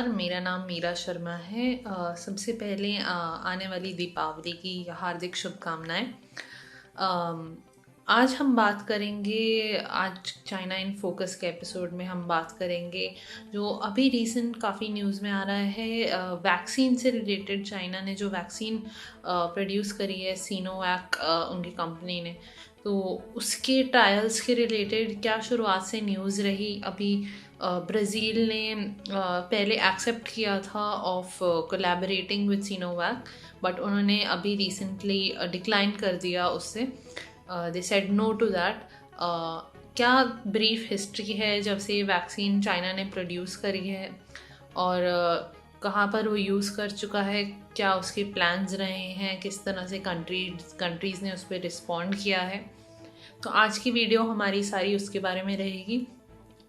नमस्कार, मेरा नाम मीरा शर्मा है। सबसे पहले आने वाली दीपावली की हार्दिक शुभकामनाएं। आज हम बात करेंगे, आज चाइना इन फोकस के एपिसोड में हम बात करेंगे जो अभी रीसेंट काफ़ी न्यूज़ में आ रहा है। वैक्सीन से रिलेटेड चाइना ने जो वैक्सीन प्रोड्यूस करी है, सिनोवैक उनकी कंपनी ने, तो उसके ट्रायल्स के रिलेटेड क्या शुरुआत से न्यूज़ रही। अभी ब्राज़ील ने पहले एक्सेप्ट किया था of collaborating with Sinovac, but उन्होंने अभी रिसेंटली डिक्लाइन कर दिया उससे। They said no to that. क्या ब्रीफ हिस्ट्री है जब से वैक्सीन चाइना ने प्रोड्यूस करी है और कहाँ पर वो यूज़ कर चुका है, क्या उसके प्लान्स रहे हैं, किस तरह से कंट्रीज़ ने उस पर रिस्पॉन्ड किया है। तो आज की वीडियो हमारी सारी उसके बारे में रहेगी।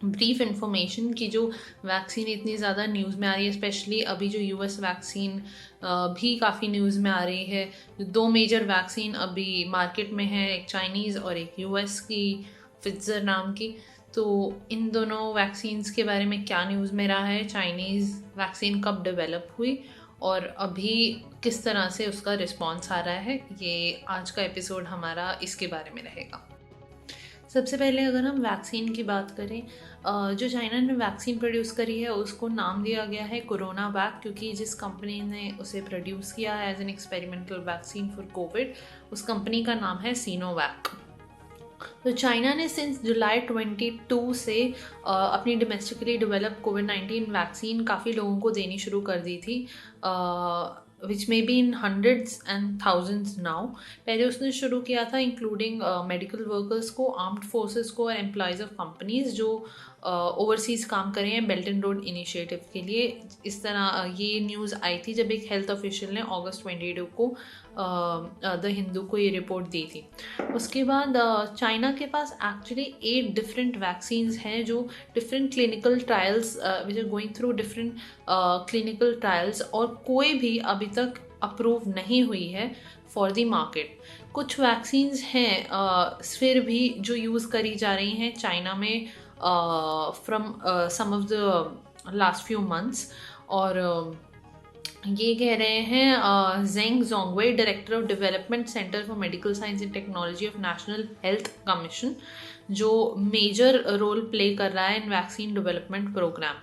ब्रीफ इन्फॉर्मेशन की जो वैक्सीन इतनी ज़्यादा न्यूज़ में आ रही है, स्पेशली अभी जो यूएस वैक्सीन भी काफ़ी न्यूज़ में आ रही है। दो मेजर वैक्सीन अभी मार्केट में है, एक चाइनीज़ और एक यूएस की फिजर नाम की। तो इन दोनों वैक्सीन्स के बारे में क्या न्यूज़ में रहा है, चाइनीज़ वैक्सीन कब डेवलप हुई और अभी किस तरह से उसका रिस्पॉन्स आ रहा है, ये आज का एपिसोड हमारा इसके बारे में रहेगा। सबसे पहले अगर हम वैक्सीन की बात करें, जो चाइना ने वैक्सीन प्रोड्यूस करी है उसको नाम दिया गया है कोरोना वैक, क्योंकि जिस कंपनी ने उसे प्रोड्यूस किया है as an experimental vaccine for COVID, उस कंपनी का नाम है सिनोवैक। तो चाइना ने सिंस जुलाई 22 से अपनी डोमेस्टिकली डेवलप कोविड-19 वैक्सीन काफ़ी लोगों को देनी शुरू कर दी थी, which may be in hundreds and thousands now. पहले उसने शुरू किया था इंक्लूडिंग मेडिकल वर्कर्स को, आर्म्ड फोर्सेस को और एम्प्लॉयज़ ऑफ कंपनीज जो ओवरसीज़ काम कर रहे हैं बेल्ट एंड रोड इनिशिएटिव के लिए। इस तरह ये न्यूज़ आई थी जब एक हेल्थ ऑफिशियल ने अगस्त 22 को द हिंदू को ये रिपोर्ट दी थी। उसके बाद चाइना के पास एक्चुअली 8 डिफरेंट वैक्सीन्स हैं जो different clinical trials which are going through different clinical trials, और कोई भी अभी तक अप्रूव नहीं हुई है फॉर द मार्केट। कुछ वैक्सीन्स हैं फिर भी जो यूज़ करी जा रही हैं चाइना में from some of the last few months, और ये कह रहे हैं Zheng Zhongwei, director of development centre for medical science and technology of national health commission, जो मेजर रोल प्ले कर रहा है इन वैक्सीन डेवलपमेंट प्रोग्राम।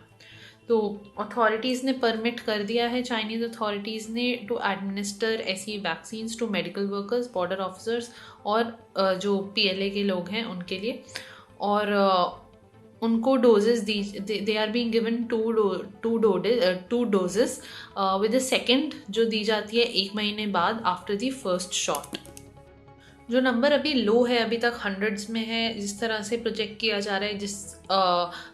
तो अथॉरिटीज़ ने परमिट कर दिया है, चाइनीज़ अथॉरिटीज़ ने, टू एडमिनिस्टर ऐसी vaccines to medical workers, border officers और जो पीएलए के लोग हैं उनके लिए। और उनको डोजेस दी, they are being given two doses with the second जो दी जाती है 1 महीने बाद आफ्टर द फर्स्ट शॉट। जो नंबर अभी लो है, अभी तक हंड्रेड्स में है, जिस तरह से प्रोजेक्ट किया जा रहा है, जिस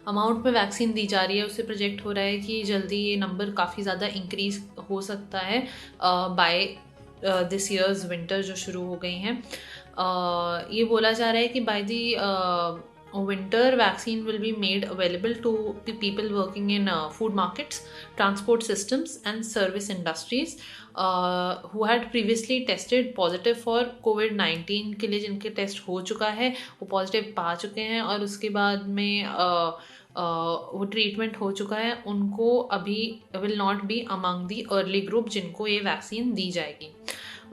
अमाउंट में वैक्सीन दी जा रही है, उससे प्रोजेक्ट हो रहा है कि जल्दी ये नंबर काफ़ी ज़्यादा इंक्रीज हो सकता है बाय दिस ईयर्स विंटर जो शुरू हो गई हैं। ये बोला जा रहा है कि by the winter vaccine will be made available to the people working in food markets, transport systems and service industries who had previously tested positive for COVID-19 के लिए जिनके टेस्ट हो चुका है, वो पॉजिटिव पा चुके हैं और उसके बाद में वो ट्रीटमेंट हो चुका है, उनको अभी will not be among the early group जिनको ये वैक्सीन दी जाएगी।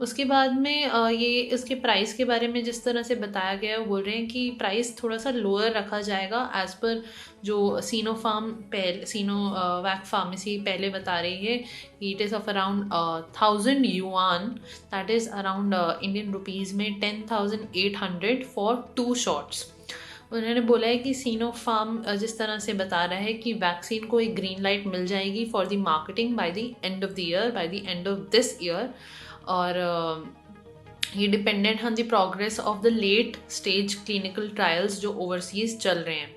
उसके बाद में ये इसके प्राइस के बारे में जिस तरह से बताया गया है, वो बोल रहे हैं कि प्राइस थोड़ा सा लोअर रखा जाएगा एज़ पर जो सिनोवैक फार्मेसी पहले बता रही है कि it is of around 1000 yuan, that is around Indian rupees में 10,800 फॉर 2 शॉट्स। उन्होंने बोला है कि सिनोफार्म जिस तरह से बता रहा है कि वैक्सीन को एक ग्रीन लाइट मिल जाएगी for the marketing by the end of the year, by the end of this year, और ये dependent on the progress of the late stage clinical trials जो ओवरसीज चल रहे हैं।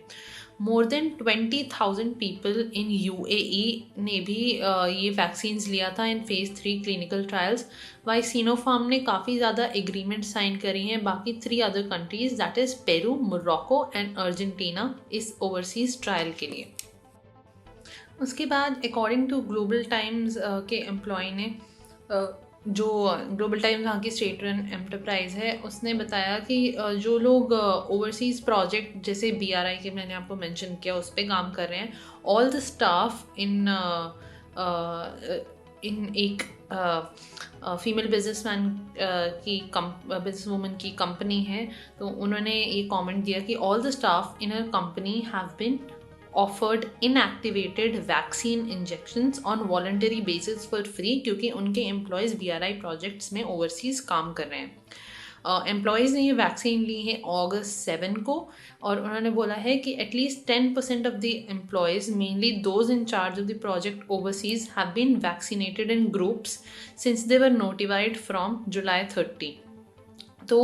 More than 20,000 people in UAE ने भी ये vaccines लिया था in phase 3 clinical trials. Why Sinopharm ने काफ़ी ज़्यादा एग्रीमेंट साइन करी हैं बाकी 3 other countries, that is Peru, Morocco and Argentina, इस ओवरसीज़ ट्रायल के लिए। उसके बाद अकॉर्डिंग टू ग्लोबल टाइम्स के एम्प्लॉय ने जो ग्लोबल टाइम्स वहाँ की स्टेट रन एंटरप्राइज है, उसने बताया कि जो लोग ओवरसीज़ प्रोजेक्ट जैसे BRI के मैंने आपको मेंशन किया उस पर काम कर रहे हैं, ऑल द स्टाफ इन एक फीमेल बिजनेसमैन की बिजनेस वूमन की कंपनी है, तो उन्होंने ये कमेंट दिया कि all the staff in a company have been offered inactivated vaccine injections on voluntary basis for free, क्योंकि उनके एम्प्लॉयज़ BRI प्रोजेक्ट्स में ओवरसीज़ काम कर रहे हैं। एम्प्लॉयज़ ने ये वैक्सीन ली है August 7 को, और उन्होंने बोला है कि at least 10% of the employees, mainly those in charge of the project overseas, have been vaccinated in groups since they were notified from July 30। तो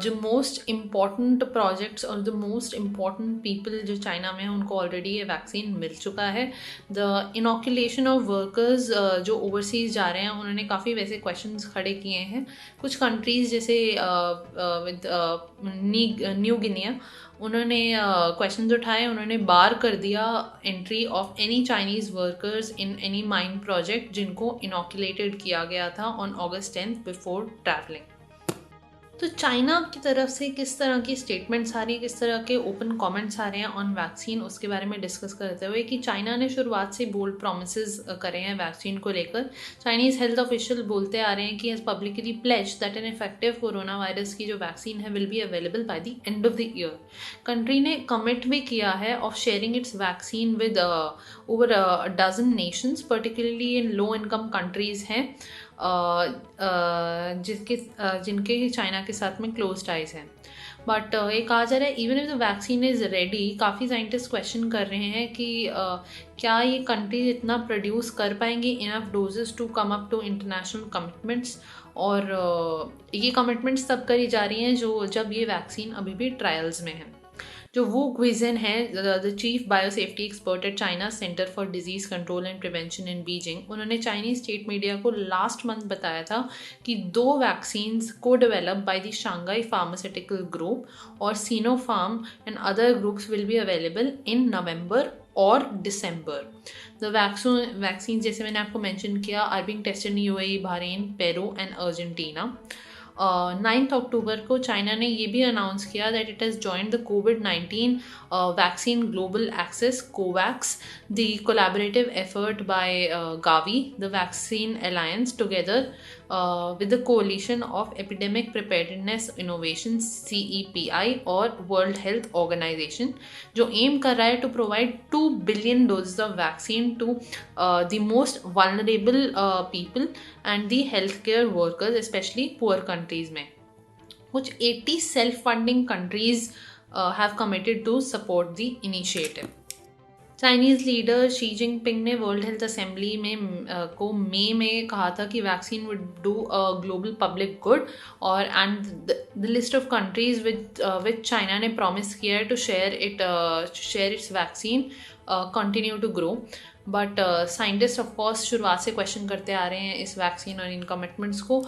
जो मोस्ट इम्पॉर्टेंट प्रोजेक्ट्स और द मोस्ट इम्पॉर्टेंट पीपल जो चाइना में हैं, उनको already ये vaccine मिल चुका है। द इनोकुलेशन ऑफ वर्कर्स जो ओवरसीज़ जा रहे हैं, उन्होंने काफ़ी वैसे क्वेश्चंस खड़े किए हैं। कुछ कंट्रीज़ जैसे विद न्यू गिनिया, उन्होंने क्वेश्चंस उठाए, उन्होंने बार कर दिया entry of any Chinese workers in any mine project जिनको इनोकुलेटेड किया गया था ऑन August 10 बिफोर ट्रैवलिंग। तो चाइना की तरफ से किस तरह की स्टेटमेंट्स आ रही है, किस तरह के ओपन कमेंट्स आ रहे हैं ऑन वैक्सीन, उसके बारे में डिस्कस करते हुए कि चाइना ने शुरुआत से बोल्ड प्रोमिसेस करे हैं वैक्सीन को लेकर। चाइनीज़ हेल्थ ऑफिशियल बोलते आ रहे हैं कि as publicly pledge that an effective corona virus की जो वैक्सीन है will be available by the end of the year. Country ने कमिट भी किया है of sharing its vaccine with over a dozen nations, particularly in low income countries हैं जिनके China के साथ में क्लोज टाइज हैं। बट ये कहा जा रहा है even if the vaccine is ready, काफ़ी साइंटिस्ट क्वेश्चन कर रहे हैं कि क्या ये कंट्रीज इतना प्रोड्यूस कर पाएंगी enough doses to come up to international commitments. और ये कमिटमेंट्स तब करी जा रही हैं जब ये वैक्सीन अभी भी ट्रायल्स में है। जो वो क्विजन है, the chief biosafety expert at China centre for disease control and prevention in Beijing, उन्होंने चाइनीज स्टेट मीडिया को लास्ट मंथ बताया था कि 2 वैक्सीन्स को develop by the Shanghai pharmaceutical group और Sinopharm and other groups will be available in November और December. The vaccine जैसे मैंने आपको मेंशन किया are being tested in UAE, Bahrain, Peru and Argentina. 9 अक्टूबर को चाइना ने ये भी अनाउंस किया that it has joined the COVID-19 vaccine global access Covax, the collaborative effort by Gavi, the vaccine alliance, together with the coalition of epidemic preparedness innovation CEPI और world health organisation, जो aim कर रहा है to provide 2 billion doses of vaccine to the most vulnerable people and the health care workers, especially poor countries में। कुछ 80 self funding countries have committed to support the initiative. Chinese leader Xi Jinping ने world health assembly में मई में कहा था कि vaccine would do a global public good, और and the list of countries which China ने प्रॉमिस किया है to share its vaccine continue to grow. But scientist of course शुरुआत से क्वेश्चन करते आ रहे हैं इस वैक्सीन और इन कमिटमेंट्स को।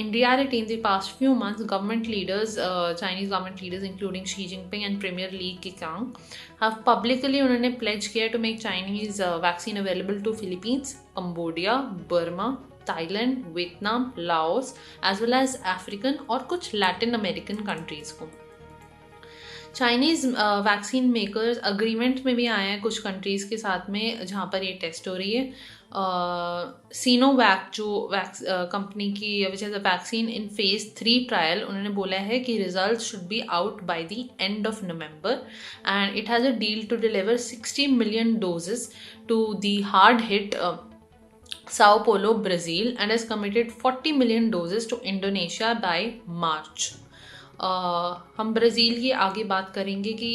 In reality, in the past few months, Chinese government leaders, including Xi Jinping and Premier Li Keqiang, have publicly उन्होंने pledge किया to make Chinese vaccine available to Philippines, Cambodia, Burma, Thailand, Vietnam, Laos, as well as African और कुछ Latin American countries को। Chinese vaccine makers agreement में भी आए हैं कुछ कंट्रीज़ के साथ में जहाँ पर ये टेस्ट हो रही है। सीनोवैक जो कंपनी की which is a vaccine in phase 3 trial, उन्होंने बोला है कि result should be out by the end of November and it has a deal to deliver 60 million doses to the hard hit Sao Paulo, Brazil, and has committed 40 million doses to Indonesia by March. हम Brazil की आगे बात करेंगे कि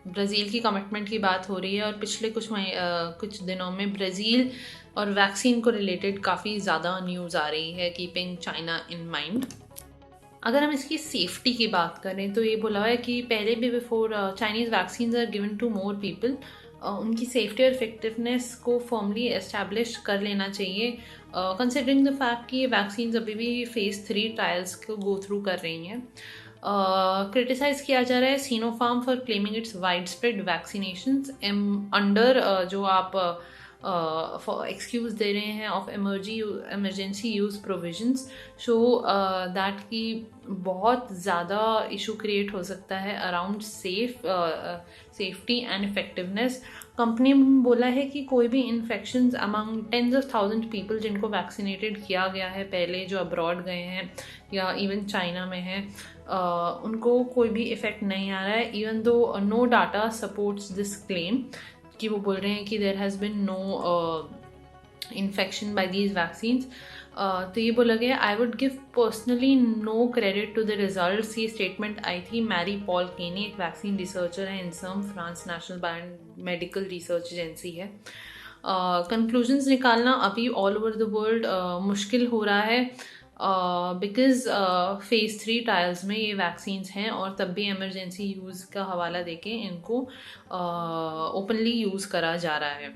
Brazil की commitment की बात हो रही है, और पिछले कुछ दिनों में ब्राज़ील और वैक्सीन को रिलेटेड काफ़ी ज़्यादा न्यूज़ आ रही है, कीपिंग चाइना इन माइंड। अगर हम इसकी सेफ्टी की बात करें तो ये बोला है कि पहले भी before Chinese vaccine are given to more people, उनकी सेफ्टी और इफेक्टिवनेस को फॉर्मली एस्टैब्लिश कर लेना चाहिए, कंसिडरिंग द फैक्ट कि ये वैक्सीन अभी भी फेज 3 ट्रायल्स को गो थ्रू कर रही हैं। क्रिटिसाइज़ किया जा रहा है Sinopharm for claiming its wide spread vaccinations under जो आप फॉर एक्सक्यूज़ दे रहे हैं of emergency use provisions, show that कि बहुत ज़्यादा इशू क्रिएट हो सकता है around safety and effectiveness. Company ने बोला है कि कोई भी infections among tens of thousand people जिनको वैक्सीनेटेड किया गया है पहले, जो अब्रॉड गए हैं या इवन चाइना में हैं, उनको कोई भी इफ़ेक्ट नहीं आ रहा है, even though no data supports this claim, कि वो बोल रहे हैं कि there has been no infection by these vaccines. तो ये बोला गया, I would give personally no credit to the results. ये स्टेटमेंट आई थी मैरी पॉल केनी, एक वैक्सीन रिसर्चर है Inserm, France national biomedical research agency है। कंक्लूजन्स निकालना अभी ऑल ओवर द वर्ल्ड मुश्किल हो रहा है बिकॉज फेज़ 3 ट्रायल्स में ये वैक्सीन्स हैं और तब भी एमरजेंसी यूज़ का हवाला देके इनको ओपनली यूज़ करा जा रहा है।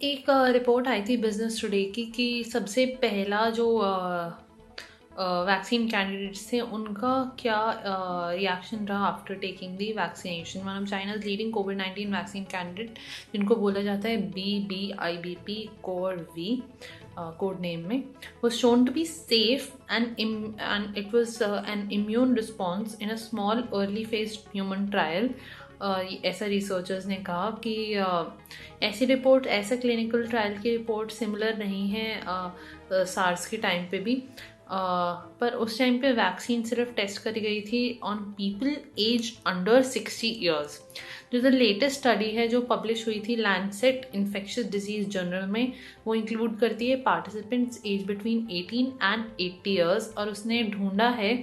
एक रिपोर्ट आई थी बिजनेस टुडे की कि सबसे पहला जो वैक्सीन कैंडिडेट्स थे उनका क्या रिएक्शन रहा after taking the vaccination. One of China's leading covid vaccine candidate, जिनको बोला जाता है BBIBP COR-V कोड नेम में, was shown to be safe and it was an immune response in a small early phase human trial। ऐसा researchers ने कहा कि ऐसी रिपोर्ट, ऐसा क्लिनिकल ट्रायल की रिपोर्ट सिमिलर नहीं है सार्स के टाइम पे भी, पर उस टाइम पे वैक्सीन सिर्फ टेस्ट करी गई थी on people age under 60 years. जो द लेटेस्ट स्टडी है जो पब्लिश हुई थी लैंसेट इन्फेक्शियस डिजीज जर्नल में, वो इंक्लूड करती है participants age between 18 and 80 years, और उसने ढूंढा है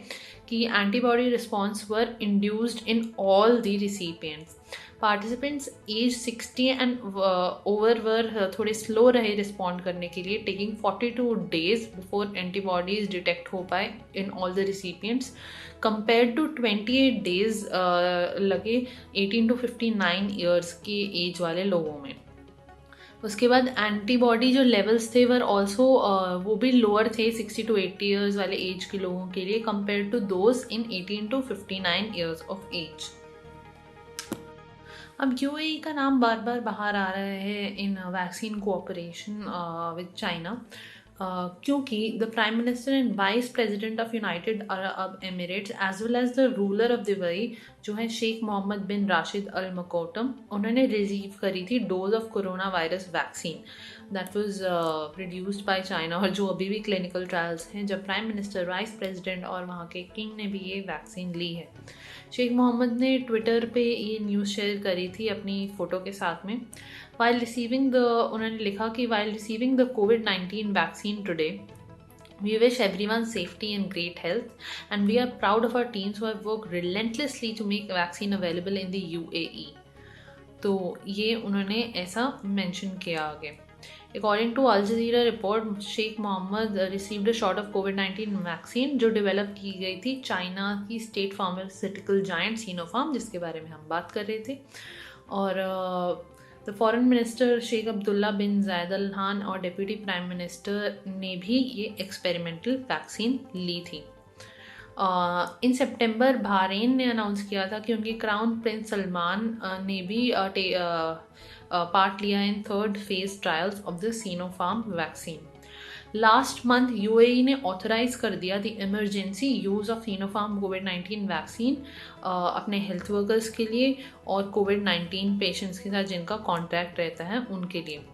कि antibody response were induced in all the recipients. Participants age 60 and over were थोड़े स्लो रहे रिस्पॉन्ड करने के लिए, taking 42 days before antibodies detect हो पाए in all the recipients, compare to 28 days लगे 18 to 59 ईयर्स के एज वाले लोगों में। उसके बाद एंटीबॉडी जो लेवल्स थे वर ऑल्सो वो भी लोअर थे 60 to 80 ईयर्स वाले एज के लोगों के लिए, compare to those in 18 to 59 years of age. अब यूएई का नाम बार बार बाहर आ रहा है in vaccine cooperation with China, क्योंकि the prime minister and vice president of United Arab Emirates as well as the ruler of Dubai जो है शेख मोहम्मद बिन राशिद अल मकोटम, उन्होंने रिसीव करी थी dose of corona virus vaccine that was produced by China, और जो अभी भी क्लिनिकल ट्रायल्स हैं, जब प्राइम मिनिस्टर, वाइस प्रेसिडेंट और वहाँ के किंग ने भी ये वैक्सीन ली है। शेख मोहम्मद ने ट्विटर पे ये न्यूज़ शेयर करी थी अपनी फ़ोटो के साथ में। उन्होंने लिखा कि while receiving the covid vaccine today, we wish everyone safety and great health, and we are proud of our teams who have worked relentlessly to make vaccine available in the UAE। तो ये उन्होंने ऐसा mention किया आगे। According to Al Jazeera report, Sheikh Mohammed received a shot of कोविड-19 vaccine जो develop की गई थी चाइना की स्टेट फार्मास्यूटिकल जायंट सिनोफार्म, जिसके बारे में हम बात कर रहे थे। और the foreign minister Sheikh Abdullah bin Zayed Al नहान और डिप्टी प्राइम मिनिस्टर ने भी ये एक्सपेरिमेंटल वैक्सीन ली थी। इन सितंबर बहरीन ने अनाउंस किया था कि उनके क्राउन प्रिंस सलमान ने भी पार्ट लिया in third phase trials of the Sinopharm vaccine. Last month UAE ने ऑथराइज कर दिया the emergency use of Sinopharm covid vaccine अपने हेल्थ वर्कर्स के लिए और कोविड-19 पेशेंट्स के साथ जिनका कॉन्टैक्ट रहता है उनके लिए,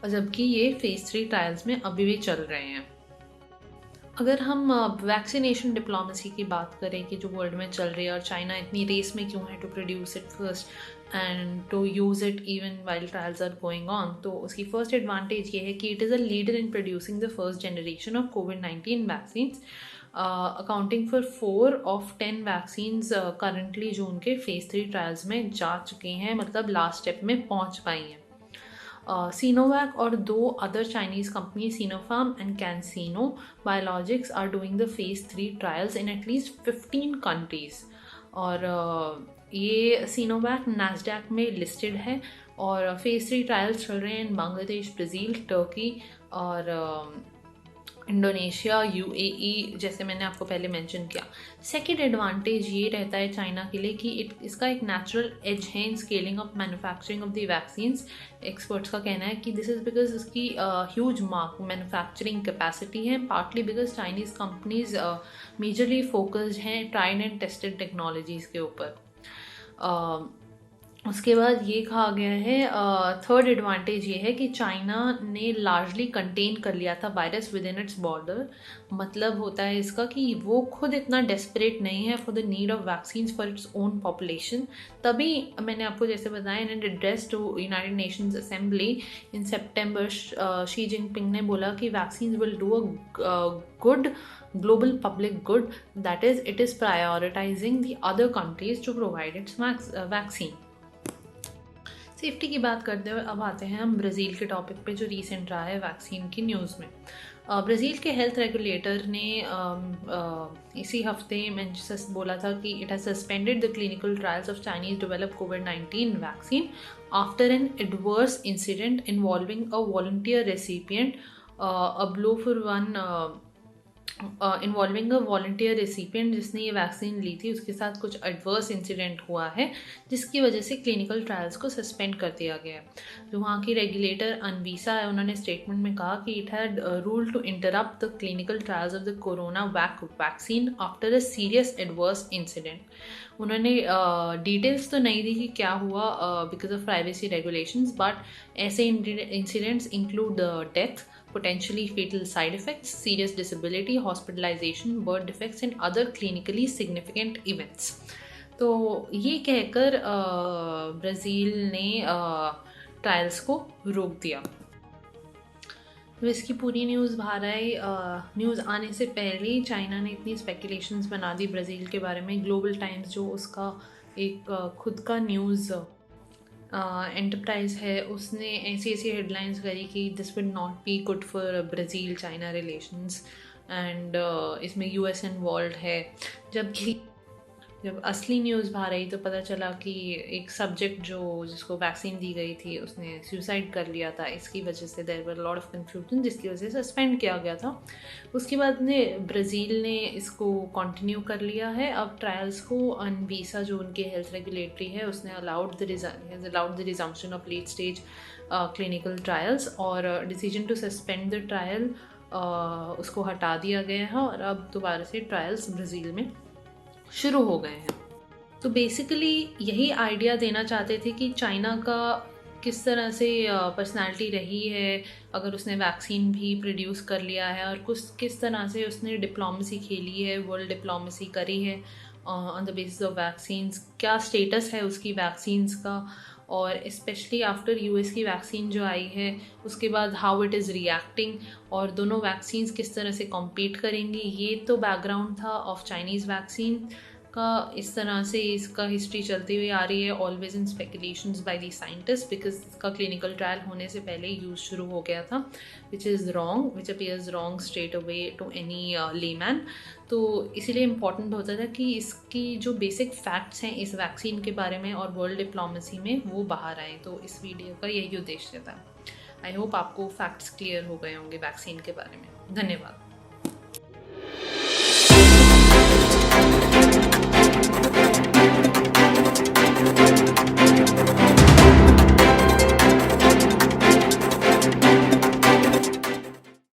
और जबकि ये फेज 3 ट्रायल्स में अभी भी चल रहे हैं। अगर हम वैक्सीनेशन डिप्लोमेसी की बात करें कि जो वर्ल्ड में चल रही है और चाइना इतनी रेस में क्यों है to produce it first and to use it even while trials are going on, तो उसकी फर्स्ट एडवांटेज ये है कि it is a leader in producing the first generation of कोविड-19 vaccines, accounting for 4 of 10 vaccines currently जो उनके phase 3 trials में जा चुके हैं, मतलब लास्ट स्टेप में पहुँच पाई हैं। Sinovac और 2 other Chinese companies, Sinopharm and CanSino Biologics, are doing the phase 3 trials in at least 15 countries। और ये Sinovac NASDAQ में लिस्टेड है और फेज 3 ट्रायल्स चल रहे हैं इन बांग्लादेश, ब्राज़ील, टर्की और इंडोनेशिया, यूएई, जैसे मैंने आपको पहले मेंशन किया। सेकंड एडवांटेज ये रहता है चाइना के लिए कि इसका एक नेचुरल एज है in scaling of manufacturing of the vaccines. Experts का कहना है कि दिस इज़ बिकॉज इसकी ह्यूज मैन्युफैक्चरिंग कैपेसिटी है, partly because Chinese companies majorly focused हैं ट्राइड एंड टेस्टेड टेक्नोलॉजीज़ के ऊपर। उसके बाद ये कहा गया है, थर्ड एडवांटेज ये है कि चाइना ने लार्जली कंटेन कर लिया था virus with in its border. मतलब होता है इसका कि वो खुद इतना डेस्परेट नहीं है for the need of vaccine for its own population. तभी मैंने आपको जैसे बताया, in an address to United Nations assembly in September, Xi Jinping ने बोला कि vaccine will do a good global public good, that is it is prioritizing the other countries to provide its vaccine। Safety की बात करते हुए अब आते हैं हम ब्राज़ील के टॉपिक पे, जो रीसेंट रहा है वैक्सीन की न्यूज़ में। ब्राज़ील के हेल्थ रेगुलेटर ने इसी हफ्ते मैंने बोला था कि it has suspended the clinical trials of Chinese develop covid vaccine after an adverse incident involving a volunteer recipient, involving a volunteer recipient जिसने ये वैक्सीन ली थी, उसके साथ कुछ एडवर्स इंसिडेंट हुआ है जिसकी वजह से क्लिनिकल ट्रायल्स को सस्पेंड कर दिया गया है। जो वहाँ की रेगुलेटर अनवीसा है, उन्होंने स्टेटमेंट में कहा कि it had rule to interrupt the clinical trials of the corona vaccine after a serious adverse incident. उन्होंने डिटेल्स तो नहीं दी कि क्या हुआ because of privacy regulations, but ऐसे incidents include death, potentially fatal side effects, serious disability, hospitalization, birth defects and other clinically significant events। तो ये कहकर ब्राज़ील ने ट्रायल्स को रोक दिया। तो इसकी पूरी न्यूज़ बाहर आई। न्यूज़ आने से पहले ही चाइना ने इतनी स्पेकुलेशंस बना दी ब्राज़ील के बारे में। ग्लोबल टाइम्स जो उसका एक खुद का न्यूज़ एंटरप्राइज है, उसने ऐसी ऐसी हेडलाइंस करी कि this will not be good for Brazil China relations and इसमें यूएस इन्वॉल्व है। जबकि जब असली न्यूज़ बाहर आई तो पता चला कि एक सब्जेक्ट जिसको वैक्सीन दी गई थी उसने सुसाइड कर लिया था। इसकी वजह से there were lot of confusion, जिसकी वजह से सस्पेंड किया गया था। उसके बाद ब्राज़ील ने इसको कंटिन्यू कर लिया है अब ट्रायल्स को। अनवीसा जो उनके हेल्थ रेगुलेटरी है, उसने allowed the resumption of late stage clinical trials, और decision to suspend the trial उसको हटा दिया गया है और अब दोबारा से ट्रायल्स ब्राज़ील में शुरू हो गए हैं। तो बेसिकली यही आइडिया देना चाहते थे कि चाइना का किस तरह से पर्सनालिटी रही है अगर उसने वैक्सीन भी प्रोड्यूस कर लिया है, और किस तरह से उसने डिप्लोमेसी खेली है, वर्ल्ड डिप्लोमेसी करी है on the basis of vaccines. क्या स्टेटस है उसकी वैक्सीन्स का, और स्पेशली आफ्टर यूएस की वैक्सीन जो आई है उसके बाद हाउ इट इज़ रिएक्टिंग, और दोनों वैक्सीन्स किस तरह से कॉम्पीट करेंगी। ये तो बैकग्राउंड था ऑफ चाइनीज़ वैक्सीन का। इस तरह से इसका हिस्ट्री चलती हुई आ रही है, always in speculations by the scientist, because इसका क्लिनिकल ट्रायल होने से पहले यूज़ शुरू हो गया था, which is wrong, which appears wrong straight away to any layman. तो इसीलिए इम्पॉर्टेंट होता था कि इसकी जो बेसिक फैक्ट्स हैं इस वैक्सीन के बारे में और वर्ल्ड डिप्लोमेसी में वो बाहर आए। तो इस वीडियो का यही उद्देश्य था। आई होप आपको फैक्ट्स क्लियर हो गए होंगे वैक्सीन के बारे में। धन्यवाद।